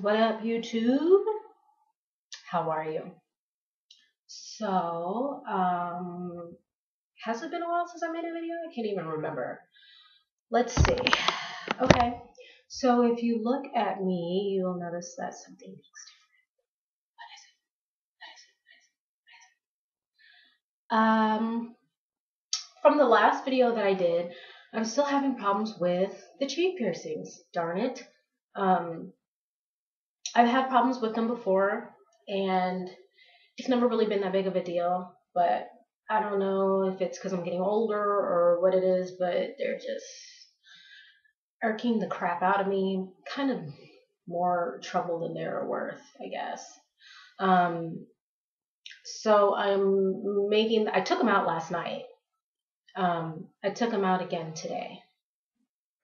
What up, YouTube? How are you? So, has it been a while since I made a video? I can't even remember. Let's see. Okay, so if you look at me, you'll notice that something looks different. From the last video that I did, I'm still having problems with the cheek piercings. Darn it. Um, I've had problems with them before, and it's never really been that big of a deal, but I don't know if it's because I'm getting older or what it is, but they're just irking the crap out of me. Kind of more trouble than they're worth, I guess. Um, so I took them out last night. I took them out again today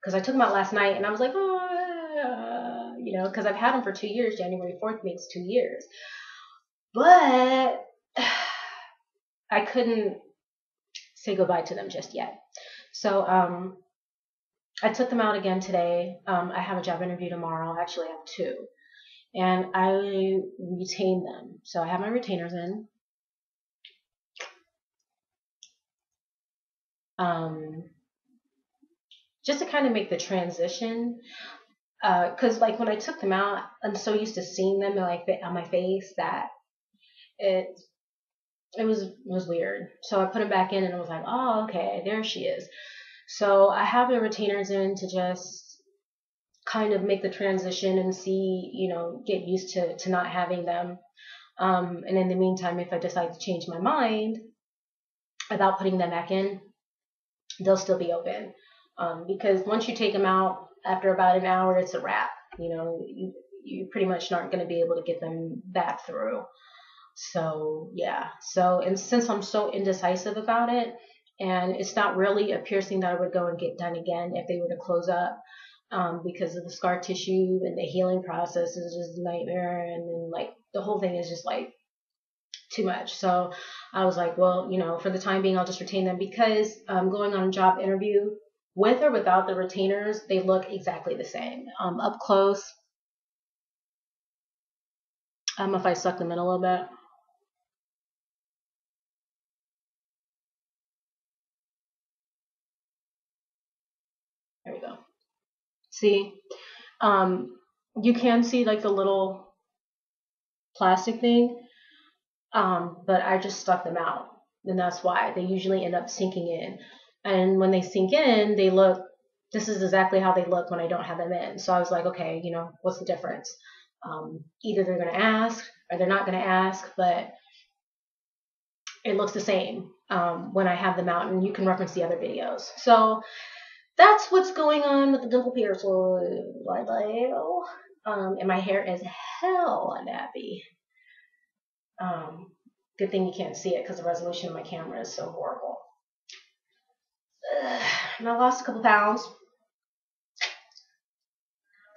because I took them out last night and I was like, because I've had them for 2 years. January 4th makes 2 years. But I couldn't say goodbye to them just yet. So I took them out again today. I have a job interview tomorrow. Actually, I have two. And I retain them. So I have my retainers in. Just to kind of make the transition. Because like when I took them out, I'm so used to seeing them on my face that it was weird. So I put them back in and I was like, oh, okay, there she is. So I have the retainers in to just kind of make the transition and see, get used to not having them. And in the meantime, if I decide to change my mind about putting them back in, they'll still be open. Because once you take them out, after about an hour, it's a wrap. You pretty much aren't going to be able to get them back through. So yeah. So, and since I'm so indecisive about it, and it's not really a piercing that I would go and get done again if they were to close up, because of the scar tissue and the healing process is just a nightmare, and then like the whole thing is just like too much. So I was like, well, for the time being, I'll just retain them because going on a job interview with or without the retainers, they look exactly the same. Up close, if I suck them in a little bit. There we go. See, you can see like the little plastic thing, but I just stuck them out, and that's why they usually end up sinking in. And when they sink in, this is exactly how they look when I don't have them in. So I was like, okay, what's the difference? Either they're going to ask or they're not going to ask, but it looks the same when I have them out, and you can reference the other videos. So that's what's going on with the dimple piercer. And my hair is hell nappy. Good thing you can't see it because the resolution of my camera is so horrible. And I lost a couple pounds.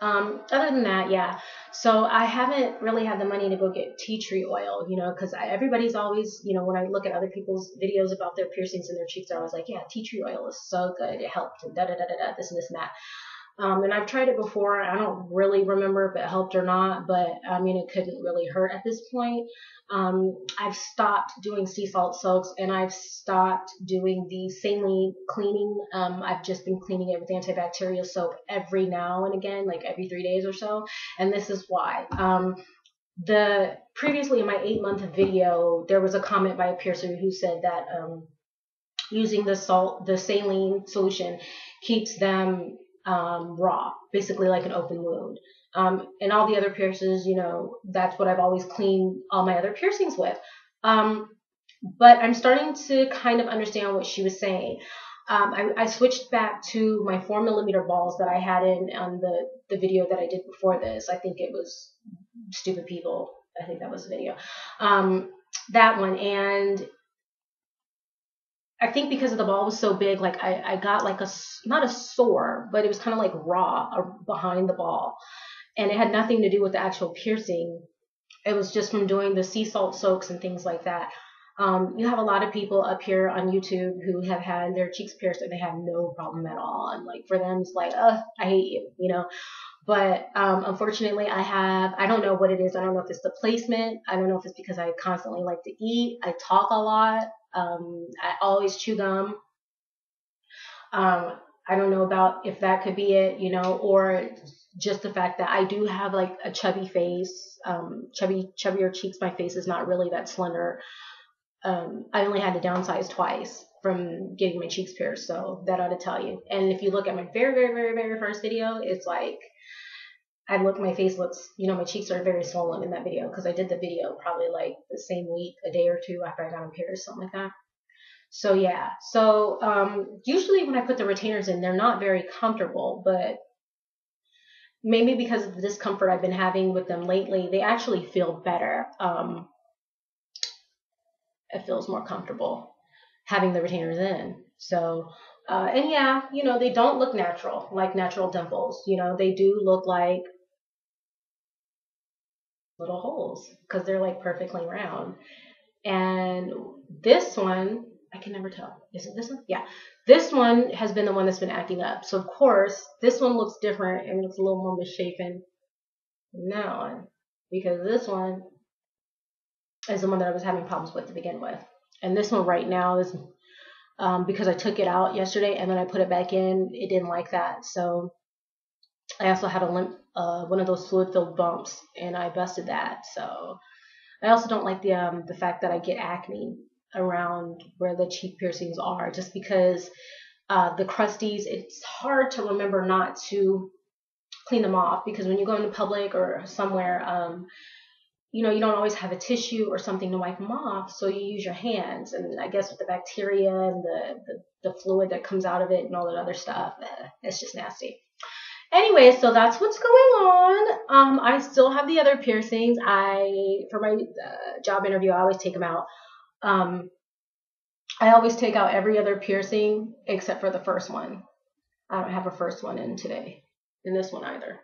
Other than that, yeah. So I haven't really had the money to go get tea tree oil, because everybody's always, when I look at other people's videos about their piercings in their cheeks, they're always like, yeah, tea tree oil is so good. It helped and da-da-da-da-da, this and this and that. And I've tried it before. I don't really remember if it helped or not, but I mean, it couldn't really hurt at this point. I've stopped doing sea salt soaks, and I've stopped doing the saline cleaning. I've just been cleaning it with antibacterial soap every now and again, like every 3 days or so. And this is why. Previously in my 8-month video, there was a comment by a piercer who said that using the saline solution keeps them raw, basically like an open wound. And all the other piercers, that's what I've always cleaned all my other piercings with. But I'm starting to kind of understand what she was saying. I switched back to my 4mm balls that I had in on the video that I did before this. I think it was Stupid People. I think that was the video. That one. And I think because the ball was so big, like I got like not a sore, but it was kind of like raw behind the ball. And it had nothing to do with the actual piercing. It was just from doing the sea salt soaks and things like that. You have a lot of people up here on YouTube who have had their cheeks pierced and they have no problem at all. And like for them, it's like, I hate you, But unfortunately, I don't know what it is. I don't know if it's the placement. I don't know if it's because I constantly like to eat. I talk a lot. I always chew gum. Um, I don't know about if that could be it, you know, or just the fact that I do have like a chubby face, chubbier cheeks. My face is not really that slender. I only had to downsize twice from getting my cheeks pierced, so that ought to tell you. And if you look at my very, very, very, very first video, it's like my face looks, you know, my cheeks are very swollen in that video because I did the video probably like the same week, a day or two after I got them pierced, something like that. So yeah, so usually when I put the retainers in, they're not very comfortable, but maybe because of the discomfort I've been having with them lately, they actually feel better. It feels more comfortable having the retainers in. So, and yeah, you know, they don't look natural, like natural dimples. You know, they do look like little holes because they're like perfectly round. And this one, I can never tell. Is it this one? Yeah. This one has been the one that's been acting up. So, of course, this one looks different and looks a little more misshapen than that one because this one is the one that I was having problems with to begin with. And this one right now is because I took it out yesterday and then I put it back in. It didn't like that. So I also had a one of those fluid-filled bumps, and I busted that. So I also don't like the fact that I get acne around where the cheek piercings are, just because the crusties. It's hard to remember not to clean them off because when you go into public or somewhere, you know, you don't always have a tissue or something to wipe them off, so you use your hands. And I guess with the bacteria and the fluid that comes out of it and all that other stuff, it's just nasty. Anyway, so that's what's going on. I still have the other piercings. For my job interview, I always take them out. I always take out every other piercing except for the first one. I don't have a first one in today, in this one either.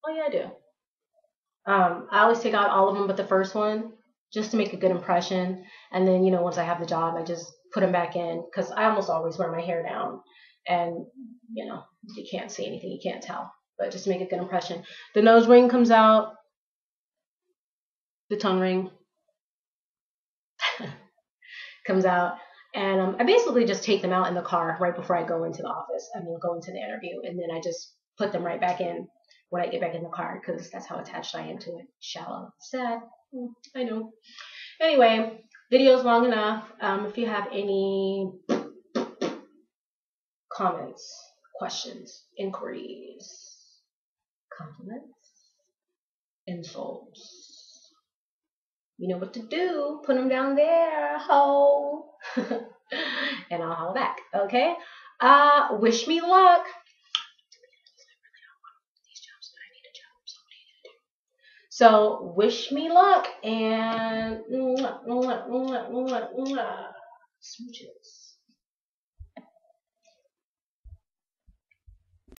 Oh yeah, I do. I always take out all of them but the first one just to make a good impression. And then, you know, once I have the job, I just put them back in because I almost always wear my hair down. And, you know, you can't see anything, you can't tell. But just to make a good impression. The nose ring comes out, the tongue ring comes out. And I basically just take them out in the car right before I go into the office. Go into the interview. And then I just put them right back in when I get back in the car because that's how attached I am to it. Shallow. Sad. I know. Anyway, video's long enough. If you have any comments, questions, inquiries, compliments, insults, you know what to do. Put them down there, ho. And I'll holler back. Okay? Wish me luck. So wish me luck and smooches.